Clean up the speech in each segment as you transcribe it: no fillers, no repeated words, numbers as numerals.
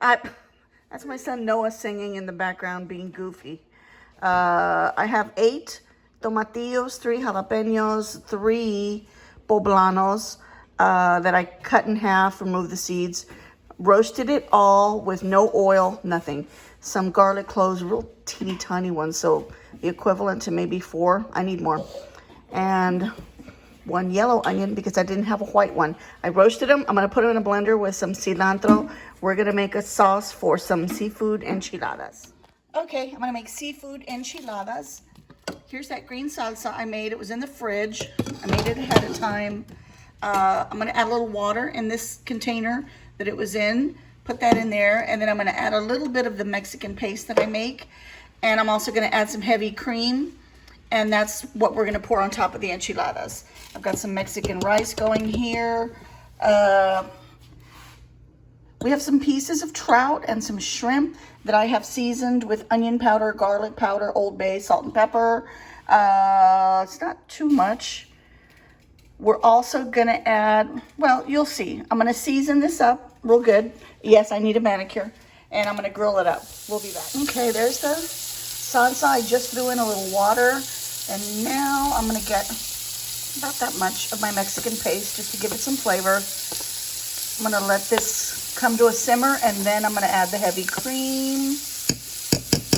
I, that's my son Noah singing in the background, being goofy. I have 8 tomatillos, 3 jalapenos, 3 poblanos that I cut in half, removed the seeds, roasted it all with no oil, nothing. Some garlic cloves, real teeny tiny ones, so the equivalent to maybe 4. I need more. And 1 yellow onion because I didn't have a white one. I roasted them. I'm going to put them in a blender with some cilantro. We're going to make a sauce for some seafood enchiladas. Okay, I'm going to make seafood enchiladas. Here's that green salsa I made. It was in the fridge. I made it ahead of time. I'm going to add a little water in this container that it was in. Put that in there. And then I'm going to add a little bit of the Mexican paste that I make. And I'm also going to add some heavy cream. And that's what we're going to pour on top of the enchiladas. I've got some Mexican rice going here. We have some pieces of trout and some shrimp that I have seasoned with onion powder, garlic powder, Old Bay, salt and pepper. It's not too much. We're also going to add, well, you'll see. I'm going to season this up real good. Yes, I need a manicure. And I'm going to grill it up. We'll be back. Okay, there's the salsa. I just threw in a little water. And now I'm going to get about that much of my Mexican paste just to give it some flavor. I'm going to let this come to a simmer, and then I'm going to add the heavy cream.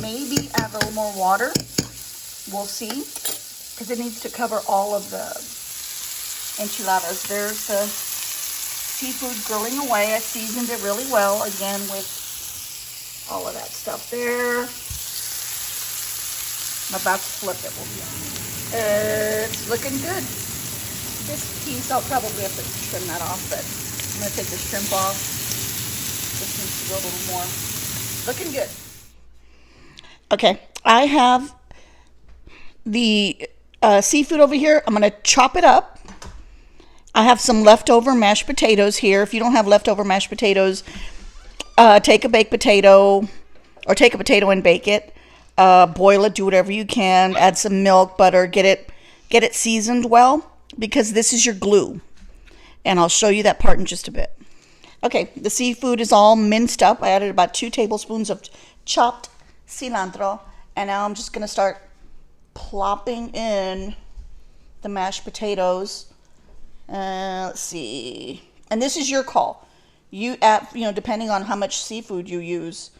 Maybe add a little more water. We'll see, because it needs to cover all of the enchiladas. There's the seafood grilling away. I seasoned it really well, again, with all of that stuff there. I'm about to flip it. It's looking good. This piece, I'll probably have to trim that off, but I'm going to take the shrimp off. This needs to go a little more. Looking good. Okay, I have the seafood over here. I'm going to chop it up. I have some leftover mashed potatoes here. If you don't have leftover mashed potatoes, take a baked potato or take a potato and bake it. Boil it, do whatever you can. Add some milk, butter, get it seasoned well, because this is your glue. And I'll show you that part in just a bit. Okay, the seafood is all minced up. I added about 2 tablespoons of chopped cilantro. And now I'm just going to start plopping in the mashed potatoes. Let's see. And this is your call. You add, depending on how much seafood you use.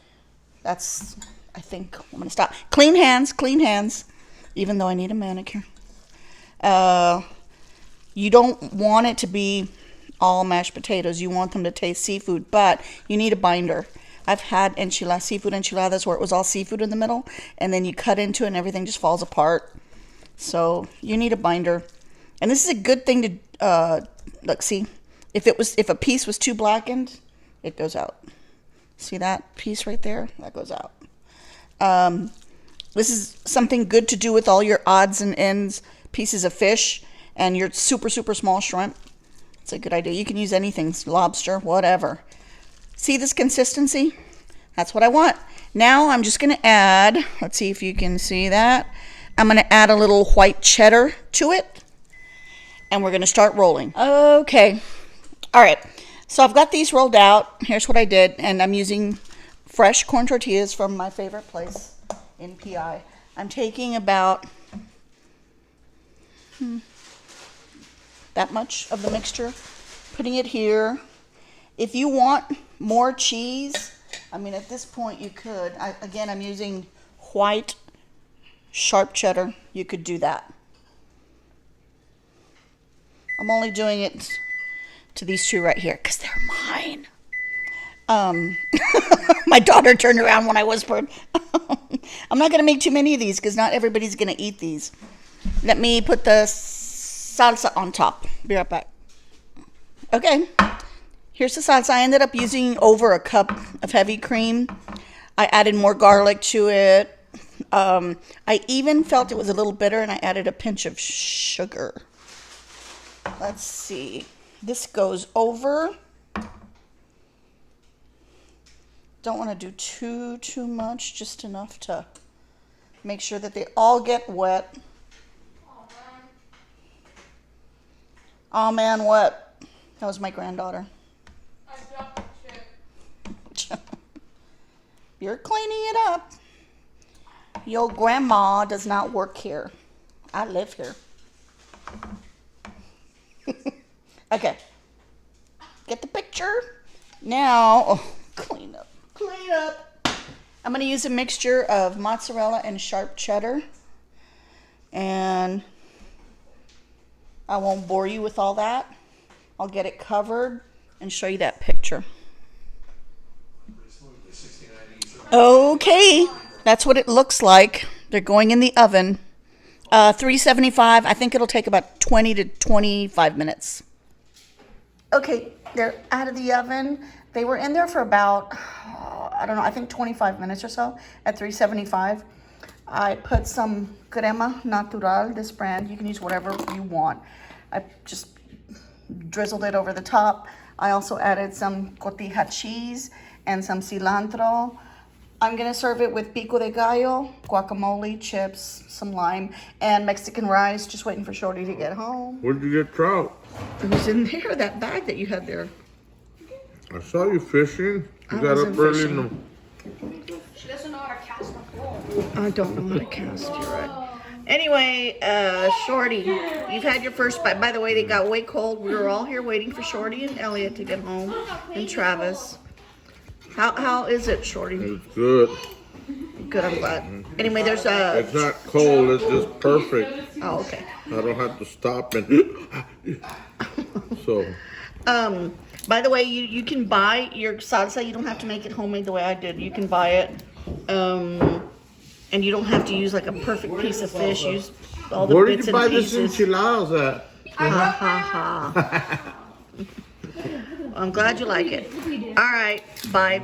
That's, I think, I'm going to stop. Clean hands, even though I need a manicure. You don't want it to be all mashed potatoes. You want them to taste seafood, but you need a binder. I've had seafood enchiladas where it was all seafood in the middle, and then you cut into it and everything just falls apart. So you need a binder. And this is a good thing to, look, see, if a piece was too blackened, it goes out. See that piece right there? That goes out. This is something good to do with all your odds and ends pieces of fish and your super, super small shrimp. It's a good idea. You can use anything, lobster, whatever. See this consistency? That's what I want. Now I'm just going to add, let's see if you can see that. I'm going to add a little white cheddar to it. And we're going to start rolling. Okay. All right. So I've got these rolled out. Here's what I did. And I'm using fresh corn tortillas from my favorite place in PI. I'm taking about that much of the mixture, putting it here. If you want more cheese, I mean, at this point you could. Again, I'm using white sharp cheddar. You could do that. I'm only doing it to these 2 right here because they're mine. My daughter turned around when I whispered. I'm not going to make too many of these because not everybody's going to eat these. Let me put the salsa on top. Be right back. Okay, here's the salsa. I ended up using over a cup of heavy cream. I added more garlic to it. I even felt it was a little bitter, and I added a pinch of sugar. Let's see. This goes over. Don't want to do too much, just enough to make sure that they all get wet. Oh man, what? That was my granddaughter. I dropped the chip. You're cleaning it up. Your grandma does not work here. I live here. Okay. Get the picture. Now, clean up. Clean up. I'm going to use a mixture of mozzarella and sharp cheddar. And I won't bore you with all that. I'll get it covered and show you that picture. Okay, that's what it looks like. They're going in the oven. 375. I think it'll take about 20 to 25 minutes. Okay, they're out of the oven. They were in there for about, I don't know, I think 25 minutes or so at 375. I put some crema natural, this brand. You can use whatever you want. I just drizzled it over the top. I also added some cotija cheese and some cilantro. I'm gonna serve it with pico de gallo, guacamole, chips, some lime, and Mexican rice. Just waiting for Shorty to get home. Where'd you get trout? It was in there, that bag that you had there. I saw you fishing. You got up early in the... She doesn't know how to cast a pole. I don't know how to cast, you're right. Anyway, Shorty, you've had your first bite. By the way, they got way cold. We were all here waiting for Shorty and Elliot to get home, and Travis. How is it, Shorty? It's good. Good, I'm glad. Anyway, there's a... It's not cold, it's just perfect. Oh, okay. I don't have to stop and... So... By the way, you can buy your salsa. You don't have to make it homemade the way I did. You can buy it. And you don't have to use like a perfect piece of fish. Use all the Where did bits you buy and this pieces. enchiladas at? Ha ha ha. I'm glad you like it. All right, bye.